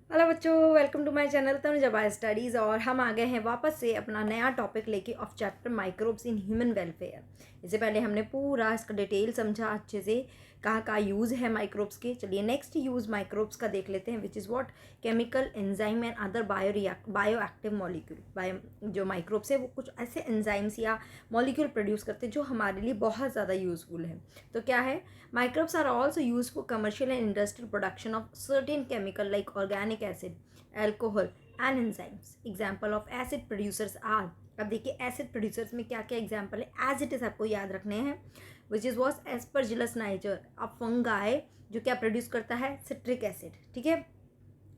Hello बच्चों, welcome to my channel Tanuja studies. और हम आ गए हैं वापस से अपना नया टॉपिक लेके of chapter microbes in human welfare. इससे पहले हमने पूरा इसका डिटेल समझा अच्छे से, कहाँ कहाँ यूज़ है माइक्रोब्स के। चलिए नेक्स्ट यूज़ माइक्रोब्स का देख लेते हैं, which is what chemical enzyme and other bio active molecule. जो माइक्रोब्स है वो कुछ ऐसे एंजाइम्स या मॉलिक्यूल प्रोड्यूस करते हैं जो हमारे लिए बहुत ज़्यादा यूज़फुल है। तो क्या है, microbes are also used for commercial and industrial production of certain chemical like organic acid, alcohol and enzymes. Example of acid producers are, अब देखिए एसिड प्रोड्यूसर्स में क्या क्या एग्जाम्पल है। एज इट इज आपको याद रखने हैं, which is was Aspergillus niger, अब फंगाई जो क्या प्रोड्यूस करता है, सिट्रिक एसिड। ठीक है,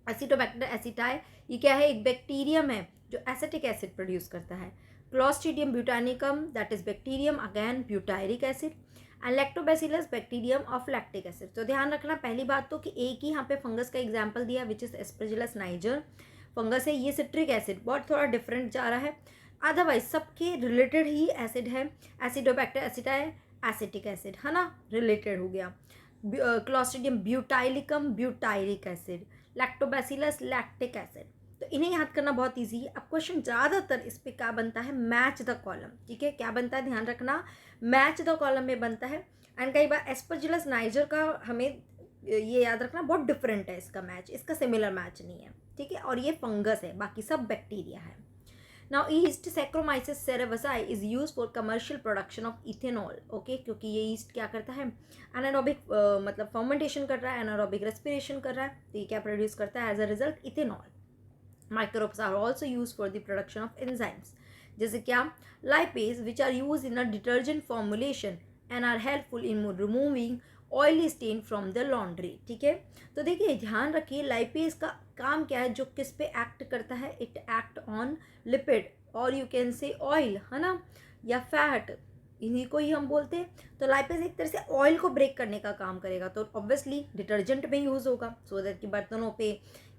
एसिटोबैक्टर एसिटाई, ये क्या है, एक बैक्टीरियम है जो एसिटिक एसिड प्रोड्यूस करता है। Clostridium butanicum, that is bacterium again butyric acid. And lactobacillus bacterium of lactic acid. तो ध्यान रखना पहली बात तो कि एक ही यहाँ पे फंगस का एग्जाम्पल दिया, which is Aspergillus niger fungus है, ये सिट्रिक एसिड, बहुत थोड़ा डिफरेंट जा रहा है। अदरवाइज सबके रिलेटेड ही एसिड है। एसिडोबैक्टर एसिटाई एसिटिक एसिड है ना, रिलेटेड हो गया। Clostridium butylicum butyric acid, lactobacillus lactic acid. तो इन्हें याद करना बहुत ईजी है। अब क्वेश्चन ज़्यादातर इस पर क्या बनता है, मैच द कॉलम। ठीक है, क्या बनता है ध्यान रखना, मैच द कॉलम में बनता है। एंड कई बार एस्परजिलस नाइजर का हमें ये याद रखना बहुत डिफरेंट है, इसका मैच, इसका सिमिलर मैच नहीं है। ठीक है, और ये फंगस है, बाकी सब बैक्टीरिया है। Now yeast saccharomyces cerevisiae is use for commercial production of ethanol. Okay, क्योंकि ये ईस्ट क्या करता है, एनारोबिक मतलब फर्मेंटेशन कर रहा है, एनारोबिक रेस्पिरेशन कर रहा है, तो ये क्या प्रोड्यूस करता है, as a result ethanol. Microbes are also use for the production of enzymes, जैसे क्या, lipase which are use in a detergent formulation and are helpful in removing oily stain from the laundry. ठीक है, तो देखिए ध्यान रखिए lipase का काम क्या है, जो किस पे एक्ट करता है, इट एक्ट ऑन लिपिड और यू कैन से ऑयल, है ना, या फैट, इन्हीं को ही हम बोलते हैं। तो लाइपेज एक तरह से ऑयल को ब्रेक करने का काम करेगा, तो ऑब्वियसली डिटर्जेंट में यूज़ होगा, सो दैट कि बर्तनों पे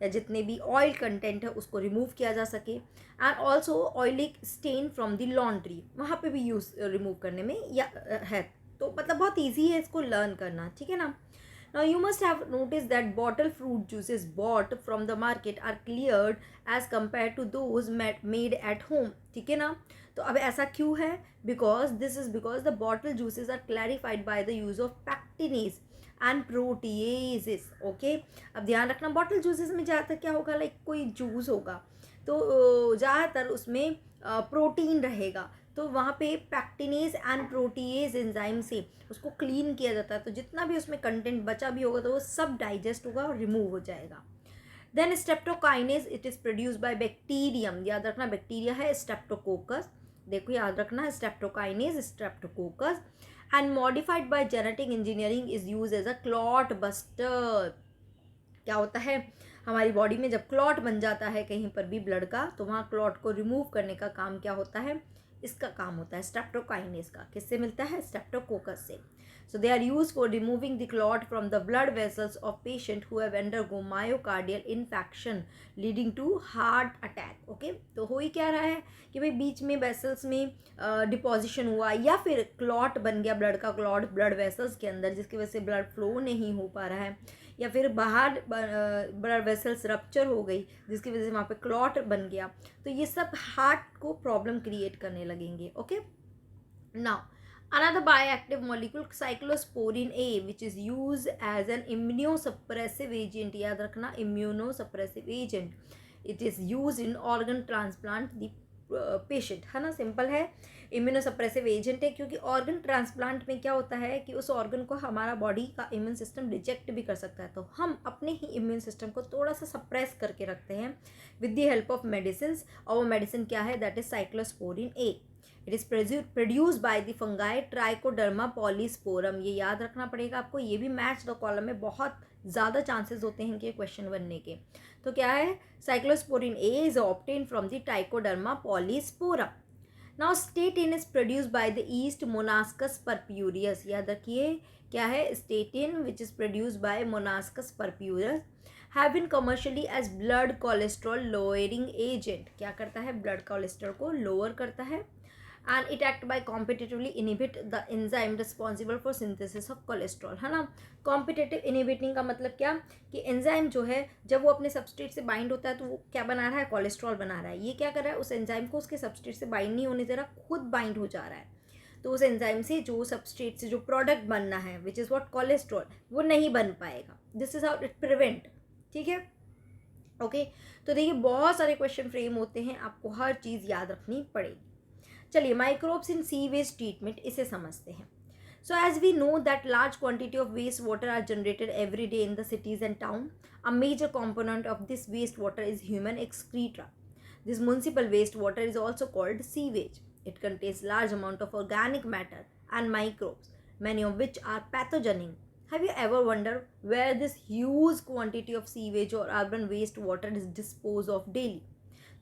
या जितने भी ऑयल कंटेंट है उसको रिमूव किया जा सके। And also oily stain from the laundry, वहाँ पे भी यूज़ रिमूव करने में या है। तो मतलब बहुत ईजी है इसको लर्न करना। ठीक है ना। Now you must have noticed that bottle fruit juices bought from the market are cleared as compared to those made at home. ठीक है ना, तो अब ऐसा क्यों है, because the bottle juices are clarified by the use of pectinase and proteases. Okay, अब ध्यान रखना बॉटल जूसेस में ज़्यादातर क्या होगा, लाइक कोई जूस होगा तो ज़्यादातर उसमें प्रोटीन रहेगा, तो वहाँ पे पैक्टिनेज एंड प्रोटीएज एंजाइम से उसको क्लीन किया जाता है, तो जितना भी उसमें कंटेंट बचा भी होगा तो वो सब डाइजेस्ट होगा और रिमूव हो जाएगा। Then streptokinase, it is produce by bacterium, याद रखना बैक्टीरिया है स्ट्रेप्टोकोकस, देखो याद रखना streptokinase streptococcus. And modified by genetic engineering is use as a clot buster. क्या होता है, हमारी बॉडी में जब क्लॉट बन जाता है कहीं पर भी ब्लड का, तो वहाँ क्लॉट को रिमूव करने का काम क्या होता है, इसका काम होता है स्ट्रेप्टोकाइनेज का। किससे मिलता है, स्ट्रेप्टोकोकस से। So they are use for removing the clot from the blood vessels of patient who have undergo myocardial infection leading to heart attack. Okay, तो हो ही क्या रहा है कि भाई बीच में वेसल्स में डिपोजिशन हुआ या फिर क्लॉट बन गया, ब्लड का क्लॉट ब्लड वेसल्स के अंदर, जिसकी वजह से ब्लड फ्लो नहीं हो पा रहा है, या फिर बाहर ब्लड वेसल्स रप्चर हो गई जिसकी वजह से वहाँ पे क्लॉट बन गया, तो ये सब हार्ट को प्रॉब्लम क्रिएट करने लगेंगे। Okay, now another bioactive molecule cyclosporin A, which is used as an immunosuppressive agent, याद रखना immunosuppressive agent, it is used in organ transplant the patient, है ना, सिंपल है, इम्यूनोसप्रेसिव एजेंट है, क्योंकि ऑर्गन ट्रांसप्लांट में क्या होता है कि उस ऑर्गन को हमारा बॉडी का इम्यून सिस्टम रिजेक्ट भी कर सकता है, तो हम अपने ही इम्यून सिस्टम को थोड़ा सा सप्रेस करके रखते हैं with the help of medicine, और वो मेडिसिन क्या है, that is cyclosporin A. It is produce by the fungi Trichoderma polysporum, ये याद रखना पड़ेगा आपको, ये भी मैच द कॉलम में बहुत ज़्यादा चांसेस होते हैं कि क्वेश्चन बनने के। तो क्या है, cyclosporin A is obtain from the Trichoderma polysporum. Now statin is produce by the yeast Monascus purpureus, याद रखिए क्या है, statin which is produce by Monascus purpureus have been commercially as blood cholesterol lowering agent, क्या करता है, blood cholesterol को lower करता है। And it act by competitively inhibit the enzyme responsible for synthesis of cholesterol, है ना। Competitive inhibiting का मतलब क्या, कि एंजाइम जो है जब वो अपने सबस्ट्रेट से बाइंड होता है तो वो क्या बना रहा है, कोलेस्ट्रॉल बना रहा है। ये क्या कर रहा है, उस एंजाइम को उसके सबस्ट्रेट से बाइंड नहीं होने दे रहा, खुद बाइंड हो जा रहा है। तो उस एंजाइम से जो सबस्ट्रेट से जो प्रोडक्ट बनना है विच इज़ व्हाट कोलेस्ट्रॉल, वो नहीं बन पाएगा। This is how it prevent, ठीक है। ओके तो देखिए बहुत सारे क्वेश्चन फ्रेम होते हैं, आपको हर चीज़ याद रखनी पड़ेगी। चलिए microbes in sewage treatment, इसे समझते हैं। So as we know that large quantity of wastewater are generated every day in the cities and town, a major component of this wastewater is human excreta. This municipal wastewater is also called sewage. It contains large amount of organic matter and microbes, many of which are pathogenic. Have you ever wondered where this huge quantity of sewage or urban wastewater is disposed of daily?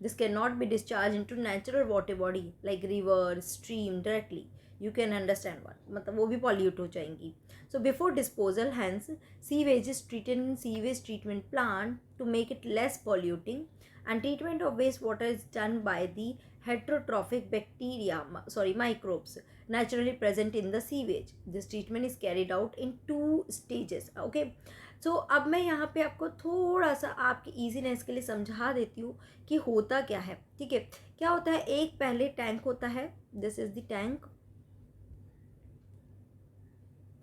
This cannot be discharged into natural water body like river, stream directly. You can understand what, मतलब वो भी pollute हो जाएंगी. So before disposal, hence sewage is treated in sewage treatment plant to make it less polluting, and treatment of wastewater is done by the heterotrophic bacteria, microbes naturally present in the sewage. This treatment is carried out in 2 stages. Okay, सो अब मैं यहाँ पे आपको थोड़ा सा आपकी easiness के लिए समझा देती हूँ कि होता क्या है, ठीक है। क्या होता है, एक पहले टैंक होता है, this is the tank.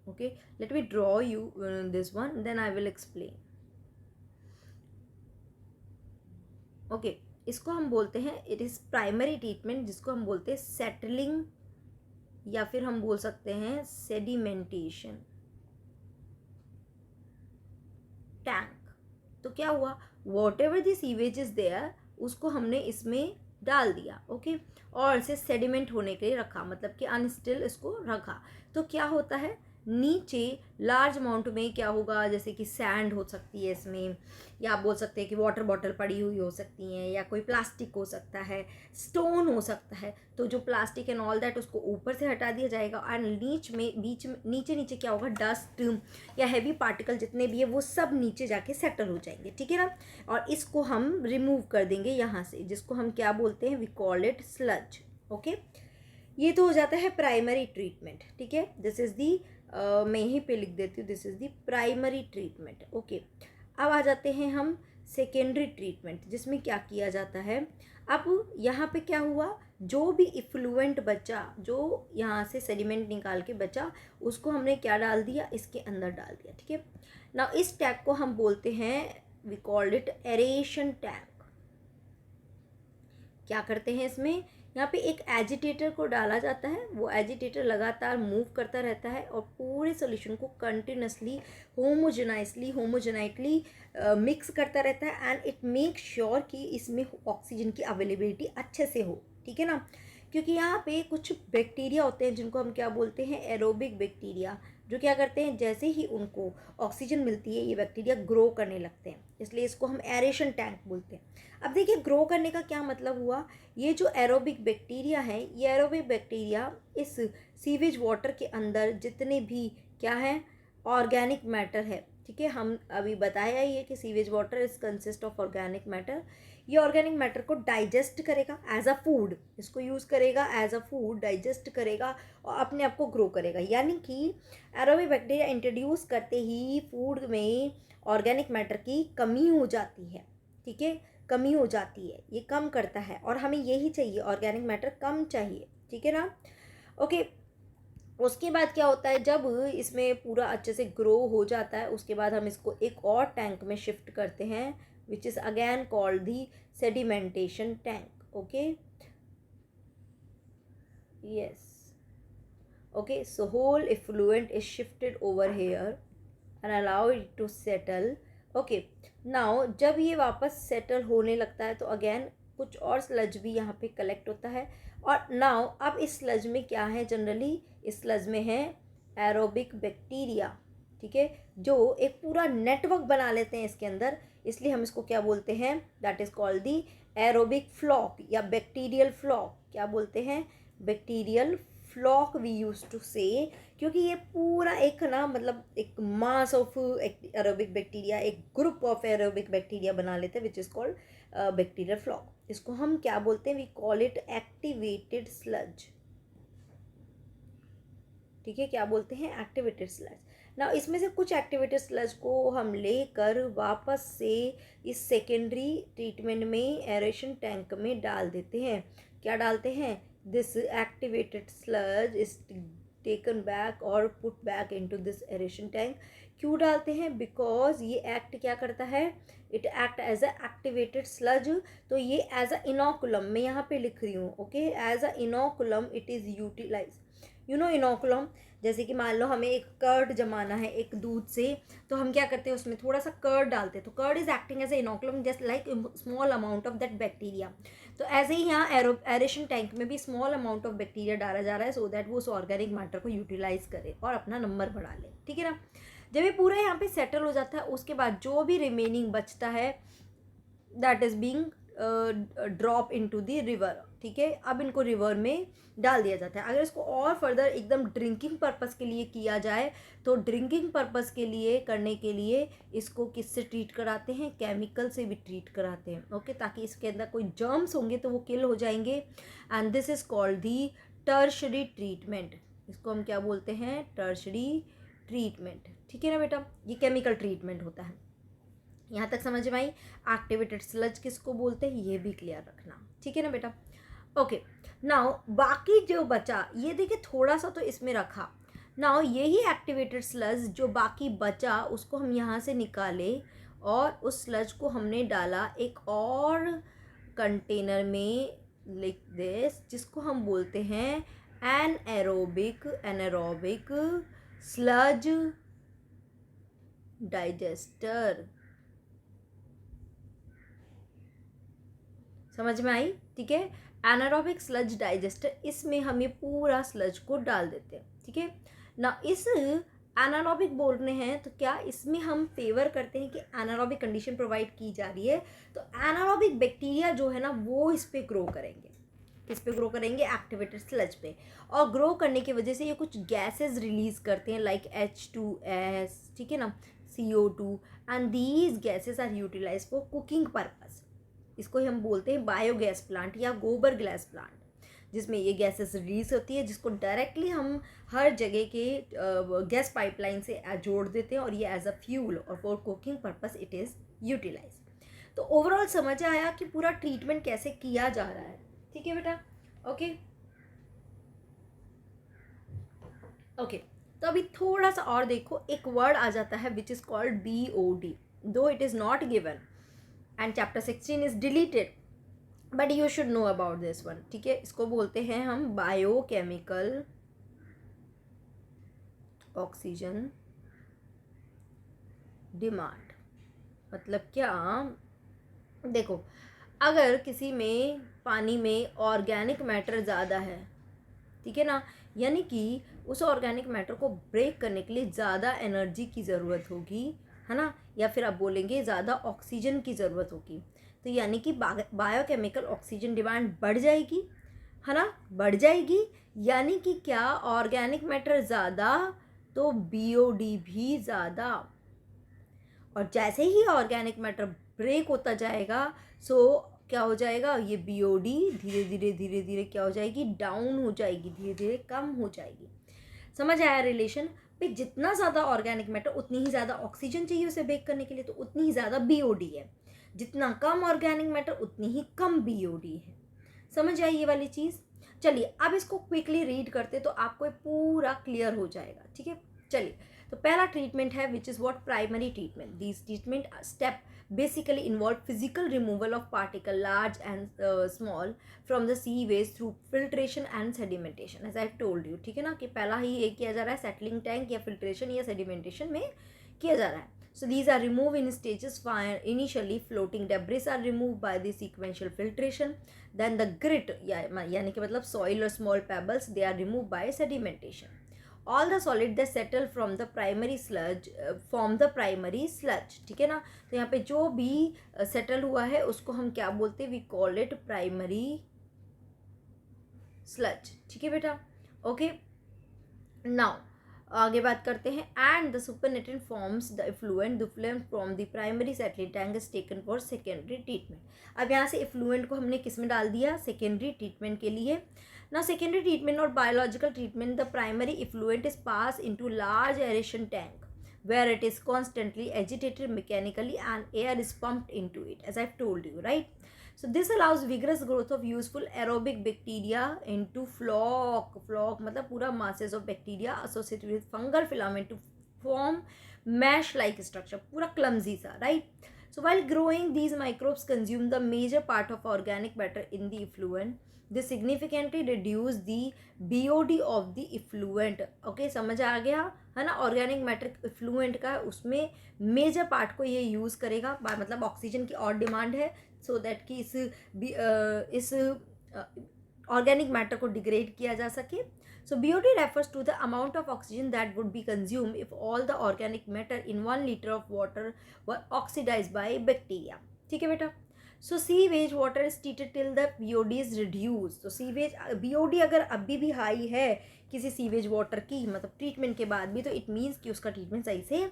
Okay let me draw you this one, then I will explain. Okay इसको हम बोलते हैं, इट इज़ प्राइमरी ट्रीटमेंट, जिसको हम बोलते हैं सेटलिंग, या फिर हम बोल सकते हैं सेडिमेंटेशन टैंक। तो क्या हुआ, whatever the sewage is there, उसको हमने इसमें डाल दिया। ओके और इसे सेडिमेंट होने के लिए रखा, मतलब कि अनस्टिल इसको रखा। तो क्या होता है, नीचे लार्ज अमाउंट में क्या होगा, जैसे कि सैंड हो सकती है इसमें, या आप बोल सकते हैं कि वाटर बॉटल पड़ी हुई हो सकती हैं, या कोई प्लास्टिक हो सकता है, स्टोन हो सकता है। तो जो प्लास्टिक एंड ऑल दैट उसको ऊपर से हटा दिया जाएगा, एंड बीच में नीचे नीचे क्या होगा, डस्ट या हैवी पार्टिकल जितने भी है वो सब नीचे जाके सेटल हो जाएंगे, ठीक है ना। और इसको हम रिमूव कर देंगे यहाँ से, जिसको हम क्या बोलते हैं, we call it sludge. Okay ये तो हो जाता है प्राइमरी ट्रीटमेंट, ठीक है। दिस इज दी मैं यहीं पे लिख देती हूँ, this is the primary treatment. Okay अब आ जाते हैं हम सेकेंडरी ट्रीटमेंट, जिसमें क्या किया जाता है। अब यहाँ पे क्या हुआ, जो भी इफ्लुएंट बचा, जो यहाँ से सेडिमेंट निकाल के बचा, उसको हमने क्या डाल दिया, इसके अंदर डाल दिया, ठीक है ना। इस टैंक को हम बोलते हैं, we called it aeration tank. क्या करते हैं इसमें, यहाँ पे एक एजिटेटर को डाला जाता है, वो एजिटेटर लगातार मूव करता रहता है और पूरे सोल्यूशन को कंटिन्यूसली होमोजेनाइटली मिक्स करता रहता है, एंड इट मेक श्योर कि इसमें ऑक्सीजन की अवेलेबिलिटी अच्छे से हो, ठीक है ना। क्योंकि यहाँ पे कुछ बैक्टीरिया होते हैं जिनको हम क्या बोलते हैं, एरोबिक बैक्टीरिया, जो क्या करते हैं, jैसे ही उनको ऑक्सीजन मिलती है ये बैक्टीरिया ग्रो करने लगते हैं, इसलिए इसको हम एरेशन टैंक बोलते हैं। अब देखिए ग्रो करने का क्या मतलब हुआ, ये जो एरोबिक बैक्टीरिया है, ये एरोबिक बैक्टीरिया इस सीवेज वाटर के अंदर जितने भी क्या है, ऑर्गेनिक मैटर है, ठीक है। हम अभी बताया ही है कि sewage water is consist of organic matter. ये ऑर्गेनिक मैटर को डाइजेस्ट करेगा एज अ फूड, इसको यूज़ करेगा एज अ फूड, डाइजेस्ट करेगा और अपने आप को ग्रो करेगा। यानी कि एरोबिक बैक्टीरिया इंट्रोड्यूस करते ही फूड में ऑर्गेनिक मैटर की कमी हो जाती है, ठीक है, कमी हो जाती है, ये कम करता है, और हमें यही चाहिए, ऑर्गेनिक मैटर कम चाहिए, ठीक है ना। ओके उसके बाद क्या होता है, जब इसमें पूरा अच्छे से ग्रो हो जाता है, उसके बाद हम इसको एक और टैंक में शिफ्ट करते हैं, which is again called the sedimentation tank. Okay, yes, okay, so whole effluent is shifted over here and allow it to settle. Okay, now जब ये वापस सेटल होने लगता है तो अगेन कुछ और स्लज भी यहाँ पे कलेक्ट होता है, और नाउ अब इस स्लज में क्या है, जनरली इस स्लज में है एरोबिक बैक्टीरिया, ठीक है, जो एक पूरा नेटवर्क बना लेते हैं इसके अंदर, इसलिए हम इसको क्या बोलते हैं, that is called the aerobic flock या बैक्टीरियल फ्लॉक। क्या बोलते हैं, bacterial flock we use to say, क्योंकि ये पूरा एक ना, मतलब एक मास ऑफ एरोबिक बैक्टीरिया, एक ग्रुप ऑफ एरोबिक बैक्टीरिया बना लेते हैं, which is called bacterial flock. इसको हम क्या बोलते हैं, we call it activated sludge, ठीक है, क्या बोलते हैं, एक्टिवेटेड स्लज। ना इसमें से कुछ एक्टिवेटेड स्लज को हम लेकर वापस से इस सेकेंडरी ट्रीटमेंट में एरेशन टैंक में डाल देते हैं। क्या डालते हैं, this activated sludge is taken back और put back into this aeration tank. क्यों डालते हैं, बिकॉज ये एक्ट क्या करता है, it act as a activated sludge. तो ये एज अ इनोकुलम, मैं यहाँ पे लिख रही हूँ, okay, as a inoculum it is utilise. You know inoculum, जैसे कि मान लो हमें एक कर्ड जमाना है एक दूध से, तो हम क्या करते हैं, उसमें थोड़ा सा कर्ड डालते हैं, तो curd is acting as a inoculum just like small amount of that bacteria. तो ऐसे ही यहाँ एरेशन टैंक में भी स्मॉल अमाउंट ऑफ बैक्टीरिया डाला जा रहा है सो दैट वो उस ऑर्गेनिक मैटर को यूटिलाइज करे और अपना नंबर बढ़ा ले, ठीक है ना। जब ये पूरा यहाँ पे सेटल हो जाता है, उसके बाद जो भी रिमेनिंग बचता है that is being drop into the river, ठीक है। अब इनको रिवर में डाल दिया जाता है। अगर इसको और फर्दर एकदम ड्रिंकिंग पर्पस के लिए किया जाए, तो ड्रिंकिंग पर्पस के लिए करने के लिए इसको किससे ट्रीट कराते हैं, केमिकल से भी ट्रीट कराते हैं, ओके, ताकि इसके अंदर कोई जर्म्स होंगे तो वो किल हो जाएंगे। And this is called the tertiary treatment. इसको हम क्या बोलते हैं, टर्शरी ट्रीटमेंट, ठीक है ना बेटा। ये केमिकल ट्रीटमेंट होता है। यहाँ तक समझ में आई। एक्टिवेटेड स्लज किसको बोलते हैं, ये भी क्लियर रखना, ठीक है ना बेटा। ओके, नाउ बाकी जो बचा, ये देखिए थोड़ा सा तो इसमें रखा। नाउ यही एक्टिवेटेड स्लज जो बाकी बचा उसको हम यहाँ से निकाले और उस स्लज को हमने डाला एक और कंटेनर में, लिख दिस, जिसको हम बोलते हैं एनारोबिक स्लज डाइजेस्टर। समझ में आई, ठीक है। एनारोबिक स्लज डाइजेस्टर, इसमें हम ये पूरा स्लज को डाल देते हैं, ठीक है ना। इस एनारोबिक बोल रहे हैं तो क्या इसमें हम फेवर करते हैं कि एनारोबिक कंडीशन प्रोवाइड की जा रही है, तो एनारोबिक बैक्टीरिया जो है ना वो इस पे ग्रो करेंगे, किस पे ग्रो करेंगे, एक्टिवेटेड स्लज पे। और ग्रो करने की वजह से ये कुछ गैसेस रिलीज करते हैं लाइक H2S, ठीक है ना, CO2, and these gases are utilise for cooking purpose. इसको हम बोलते हैं बायोगैस प्लांट या गोबर गैस प्लांट, जिसमें ये गैसेस रिलीज होती है, जिसको डायरेक्टली हम हर जगह के गैस पाइपलाइन से जोड़ देते हैं और ये एज अ फ्यूल और for cooking purpose it is utilise. तो ओवरऑल समझ आया कि पूरा ट्रीटमेंट कैसे किया जा रहा है, ठीक है बेटा। ओके ओके, तो अभी थोड़ा सा और देखो, एक वर्ड आ जाता है विच इज़ कॉल्ड BOD, दो it is not given and chapter 16 is deleted, but you should know about this one, ठीक है। इसको बोलते हैं हम बायोकेमिकल ऑक्सीजन डिमांड। मतलब क्या, देखो, अगर किसी में पानी में ऑर्गेनिक मैटर ज़्यादा है, ठीक है ना, यानी कि उस ऑर्गेनिक मैटर को ब्रेक करने के लिए ज़्यादा एनर्जी की ज़रूरत होगी, है ना, या फिर आप बोलेंगे ज़्यादा ऑक्सीजन की ज़रूरत होगी, तो यानी कि बायोकेमिकल ऑक्सीजन डिमांड बढ़ जाएगी, है ना, बढ़ जाएगी। यानी कि क्या, ऑर्गेनिक मैटर ज़्यादा तो BOD भी ज़्यादा, और जैसे ही ऑर्गेनिक मैटर ब्रेक होता जाएगा सो क्या हो जाएगा, ये BOD धीरे धीरे क्या हो जाएगी, डाउन हो जाएगी, धीरे धीरे कम हो जाएगी। समझ आया रिलेशन पे, जितना ज़्यादा ऑर्गेनिक मैटर उतनी ही ज़्यादा ऑक्सीजन चाहिए उसे ब्रेक करने के लिए, तो उतनी ही ज़्यादा BOD है। जितना कम ऑर्गेनिक मैटर उतनी ही कम BOD है। समझ आई ये वाली चीज़। चलिए अब इसको क्विकली रीड करते तो आपको ये पूरा क्लियर हो जाएगा, ठीक है। चलिए, तो पहला ट्रीटमेंट है which is what, primary treatment. This treatment step basically involve physical removal of particle large and small from the seaways through filtration and sedimentation, as I have told you, ठीक है ना, कि पहला ही ये किया जा रहा है, सेटलिंग टैंक या फिल्ट्रेशन या सेडिमेंटेशन में किया जा रहा है। So these are removed in stages. Initially floating debris are removed by the sequential filtration, then the grit यानी कि मतलब soil or small pebbles, they are removed by sedimentation. All the solid that settle from the primary sludge form the primary sludge, ठीक है ना। तो यहाँ पे जो भी सेटल हुआ है उसको हम क्या बोलते हैं, we call it primary sludge, ठीक है बेटा। ओके, नाउ आगे बात करते हैं, and the supernatant forms the effluent from the primary settling tank is taken for secondary treatment. अब यहाँ से इफ्लुएंट को हमने किस में डाल दिया, सेकेंडरी ट्रीटमेंट के लिए। ना सेकेंडरी ट्रीटमेंट और biological treatment, the primary effluent is pass into large aeration tank where it is constantly agitated mechanically and air is pumped into it, as I've told you, right? So this allows vigorous growth of useful aerobic bacteria into flock मतलब पूरा masses of bacteria associated with fungal filament to form mesh like structure, पूरा clumsy सा, right? So while growing, these microbes consume the major part of organic matter in the effluent. They significantly reduce the BOD of the effluent. Okay, समझ आ गया है ना? Organic matter effluent का उसमें major part को ये use करेगा, मतलब ऑक्सीजन की और डिमांड है, सो दैट कि इस ऑर्गेनिक मैटर को डिग्रेड किया जा सके. So BOD refers to the amount of oxygen that would be consumed if all the organic matter in 1 liter of water were oxidized by bacteria. ठीक है बेटा. So sewage water is treated till the BOD is reduced. तो sewage BOD अगर अभी भी high है किसी sewage water की, मतलब ट्रीटमेंट के बाद भी, तो इट मीन्स कि उसका ट्रीटमेंट सही से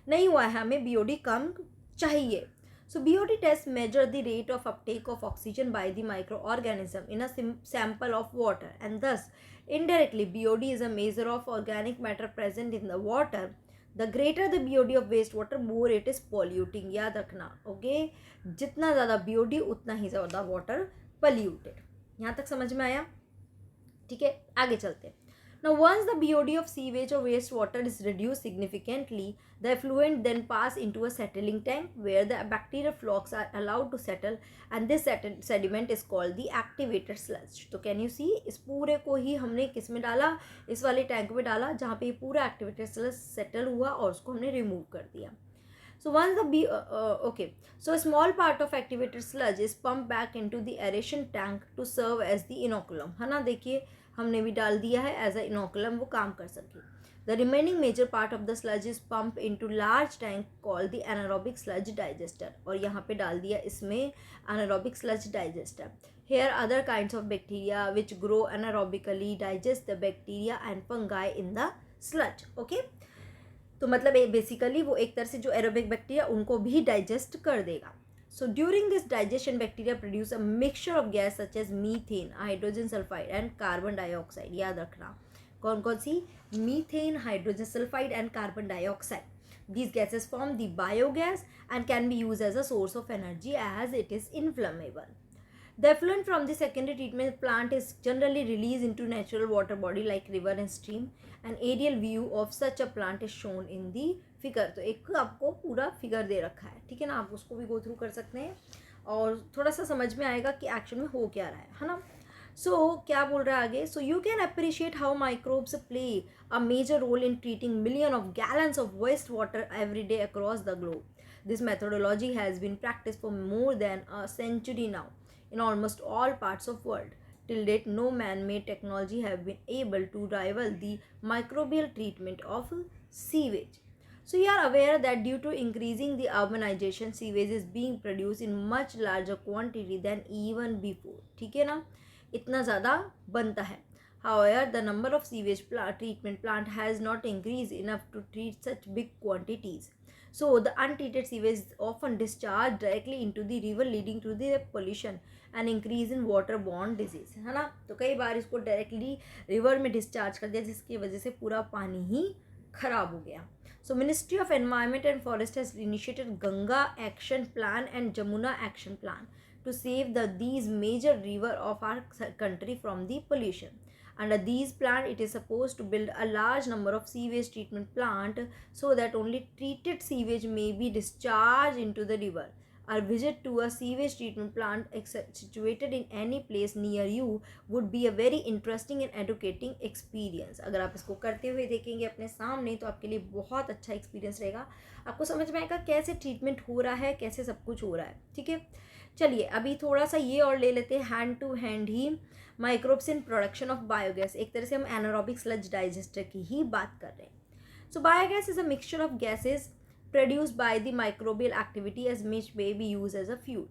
नहीं हुआ है, हमें BOD कम चाहिए. So BOD tests measure the rate of uptake of oxygen by the microorganism in a sample of water, and thus indirectly BOD is a measure of organic matter present in the water. The greater the BOD of wastewater, more it is polluting. याद रखना, okay? जितना ज़्यादा BOD उतना ही ज़्यादा water polluted. यहाँ तक समझ में आया? ठीक है, आगे चलते हैं. Now once the BOD of sewage or wastewater is reduced significantly, the effluent then pass into a settling tank where the bacterial flocks are allowed to settle, and this sediment is called the activated sludge. तो can you see, इस पूरे को ही हमने किस में डाला, इस वाले टैंक में डाला जहाँ पे ये पूरा activated sludge सेटल हुआ और उसको हमने रिमूव कर दिया. So once so a small part of activated sludge is pumped back into the aeration tank to serve as the inoculum. है ना, देखिए हमने भी डाल दिया है एज अ इनोकुलम, वो काम कर सके. The remaining major part of the sludge is pump into large tank called the anaerobic sludge digester. और यहाँ पे डाल दिया इसमें anaerobic sludge digester. Here other kinds of bacteria which grow anaerobically digest the bacteria and fungi in the sludge. Okay, तो मतलब basically वो एक तरह से जो एरोबिक बैक्टीरिया उनको भी डाइजेस्ट कर देगा. So during this digestion, bacteria produce a mixture of gas such as methane, hydrogen sulfide and carbon dioxide. याद रखना कौन कौन सी, methane, hydrogen sulfide and carbon dioxide. These gases form the biogas and can be used as a source of energy as it is inflammable. The effluent from the secondary treatment plant is generally released into natural water body like river and stream. An aerial view of such a plant is shown in the figure. तो एक आपको पूरा figure दे रखा है, ठीक है ना, आप उसको भी गो थ्रू कर सकते हैं और थोड़ा सा समझ में आएगा कि एक्शन में हो क्या रहा है ना. सो क्या बोल रहा है आगे. So you can appreciate how microbes play a major role in treating million of gallons of waste water every day across the globe. This methodology has been practiced for more than a century now in almost all parts of world. Till date, no man-made technology have been able to rival the microbial treatment of sewage. So you are aware that due to increasing the urbanization, sewage is being produced in much larger quantity than even before. ठीक है ना, इतना ज़्यादा बनता है. However, the number of sewage treatment plant has not increased enough to treat such big quantities. So the untreated sewage is often discharged directly into the river, leading to the pollution and increase in waterborne disease. है ना, तो कई बार इसको directly river में discharge कर दिया जिसकी वजह से पूरा पानी ही खराब हो गया. So Ministry of Environment and Forest has initiated Ganga Action Plan and Jamuna Action Plan to save these major river of our country from the pollution. Under these plans, it is supposed to build a large number of sewage treatment plant so that only treated sewage may be discharged into the river. A visit to a sewage treatment plant situated in any place near you would be a very interesting and educating experience. अगर आप इसको करते हुए देखेंगे अपने सामने तो आपके लिए बहुत अच्छा एक्सपीरियंस रहेगा. आपको समझ में आएगा कैसे ट्रीटमेंट हो रहा है, कैसे सब कुछ हो रहा है. ठीक है, चलिए अभी थोड़ा सा ये और ले लेते हैं हैंड टू हैंड ही. Microbes in production of biogas, एक तरह से हम एनारोबिक स्लज डाइजेस्टर की ही बात कर रहे हैं. So biogas is a mixture of gases produced by the microbial activity as which may be used as a fuel.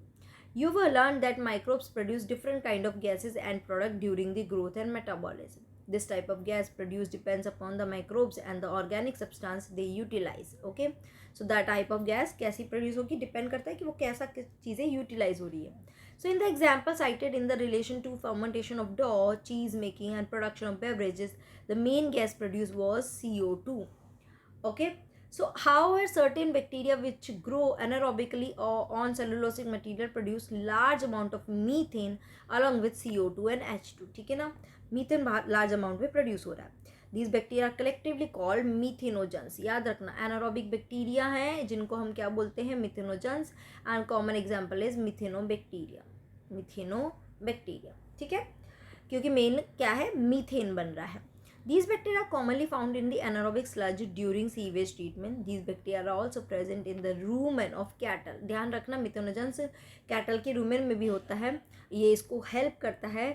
You will learn that microbes produce different kind of gases and product during the growth and metabolism. This type of gas produced depends upon the microbes and the organic substance they utilize. Okay, so that type of gas कैसी produce होगी, depend करता है कि वो कैसा चीज़ें utilize हो रही है. So in the example cited in the relation to fermentation of dough, cheese making and production of beverages, the main gas produced was CO2. Okay, so however certain bacteria which grow anaerobically or on cellulosic material produce large amount of methane along with CO2 and H2. ठीक है ना, methane large amount में produce हो रहा है. These bacteria are collectively called methanogens. याद रखना, anaerobic bacteria हैं जिनको हम क्या बोलते हैं, methanogens, and common example is methanobacteria. ठीक है, क्योंकि मेन क्या है, मीथेन बन रहा है. These bacteria are commonly found in the anaerobic sludge during sewage treatment. These bacteria are also present in the rumen of cattle. ध्यान रखना, मिथेनोजेंस कैटल के रूमेन में भी होता है. ये इसको हेल्प करता है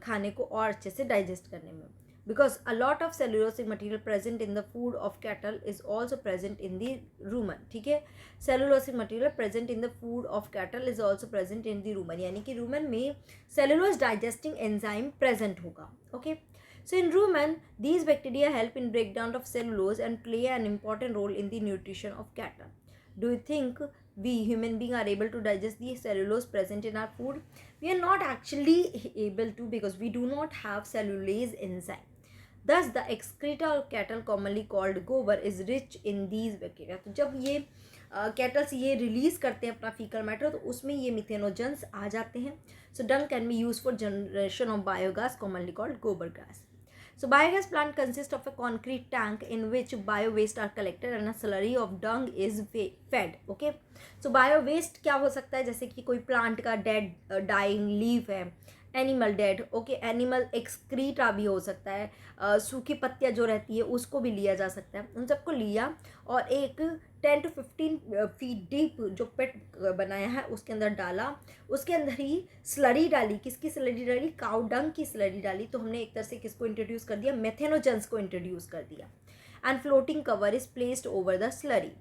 खाने को और अच्छे से डाइजेस्ट करने में. Because a lot of cellulosic material present in the food of cattle is also present in the rumen. ठीक है, cellulosic material present in the food of cattle is also present in the rumen. यानी कि rumen में cellulose digesting enzyme present होगा. Okay. So in rumen, these bacteria help in breakdown of cellulose and play an important role in the nutrition of cattle. Do you think we human beings are able to digest the cellulose present in our food? We are not actually able to, because we do not have cellulase enzyme. Thus the excreta of cattle commonly called gobar is rich in these bacteria. तो जब ये kettles ये release करते हैं अपना faecal matter, तो उसमें ये मिथेनोजेंस आ जाते हैं. So dung can be use for generation of biogas commonly called gobar gas. So biogas plant consists of a concrete tank in which bio waste are collected and a slurry of dung is fed. Okay, so bio waste क्या हो सकता है, जैसे कि कोई plant का dead dying leaf है, animal dead. Okay, animal excreta भी हो सकता है, सूखी पत्तियाँ जो रहती है उसको भी लिया जा सकता है. उन सबको लिया और एक 10 to 15 फीट डीप जो पेट बनाया है उसके अंदर डाला. उसके अंदर ही स्लरी डाली. किसकी स्लरी डाली, काउ डंग की स्लरी डाली. तो हमने एक तरह से किसको इंट्रोड्यूस कर दिया, मेथेनोजेंस को इंट्रोड्यूस कर दिया. And floating cover is placed over the slurry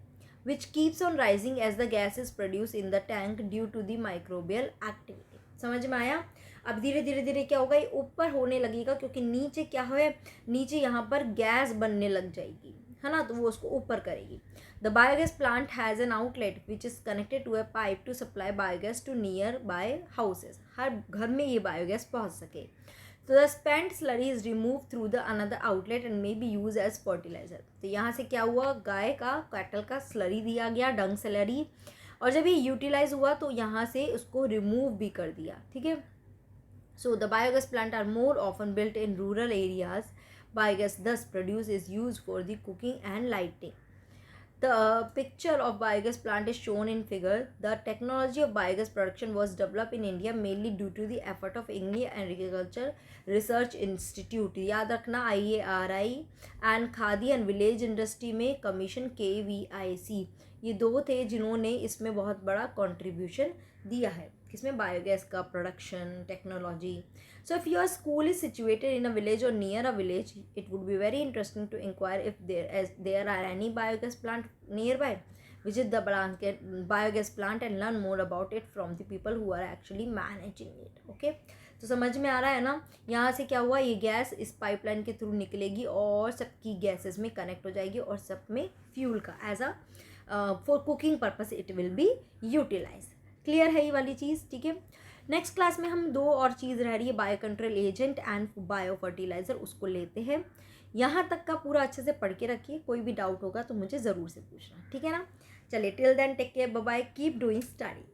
which keeps on rising as the gas is produced in the tank due to the microbial activity. समझ में आया. अब धीरे धीरे धीरे क्या होगा, ये ऊपर होने लगेगा क्योंकि नीचे क्या है, नीचे यहाँ पर गैस बनने लग जाएगी, है ना, तो वो उसको ऊपर करेगी. The biogas plant has an outlet which is connected to a pipe to supply biogas to nearby houses. हर घर में ये बायोगैस पहुँच सके. तो the spent slurry is remove through the another outlet and may be use as fertiliser. तो यहाँ से क्या हुआ, गाय का कैटल का स्लरी दिया गया, डंग स्लरी, और जब ये यूटिलाइज हुआ तो यहाँ से उसको रिमूव भी कर दिया. ठीक है. So the biogas plant are more often built in rural areas. Biogas thus produced is used for the cooking and lighting. The picture of biogas plant is shown in figure. The technology of biogas production was developed in India mainly due to the effort of India Agriculture Research Institute. याद रखना, IARI and khadi and village industry में commission KVIC, ये दो थे जिन्होंने इसमें बहुत बड़ा कंट्रीब्यूशन दिया है. किसमें, बायोगैस का production technology. So if your school is situated in a village or near a village, it would be very interesting to inquire if there are any biogas plant nearby. Visit the biogas plant and learn more about it from the people who are actually managing it. Okay, तो समझ में आ रहा है ना. यहाँ से क्या हुआ, ये गैस इस पाइपलाइन के थ्रू निकलेगी और सबकी गैसेस में कनेक्ट हो जाएगी और सब में फ्यूल का as a for cooking purpose it will be utilise. Clear है ये वाली चीज़. ठीक है. नेक्स्ट क्लास में हम दो और चीज़ रह रही है, bio control agent and bio fertiliser, उसको लेते हैं. यहाँ तक का पूरा अच्छे से पढ़ के रखिए. कोई भी डाउट होगा तो मुझे ज़रूर से पूछना. ठीक है ना. चलिए, till then take care, bye bye, keep doing study.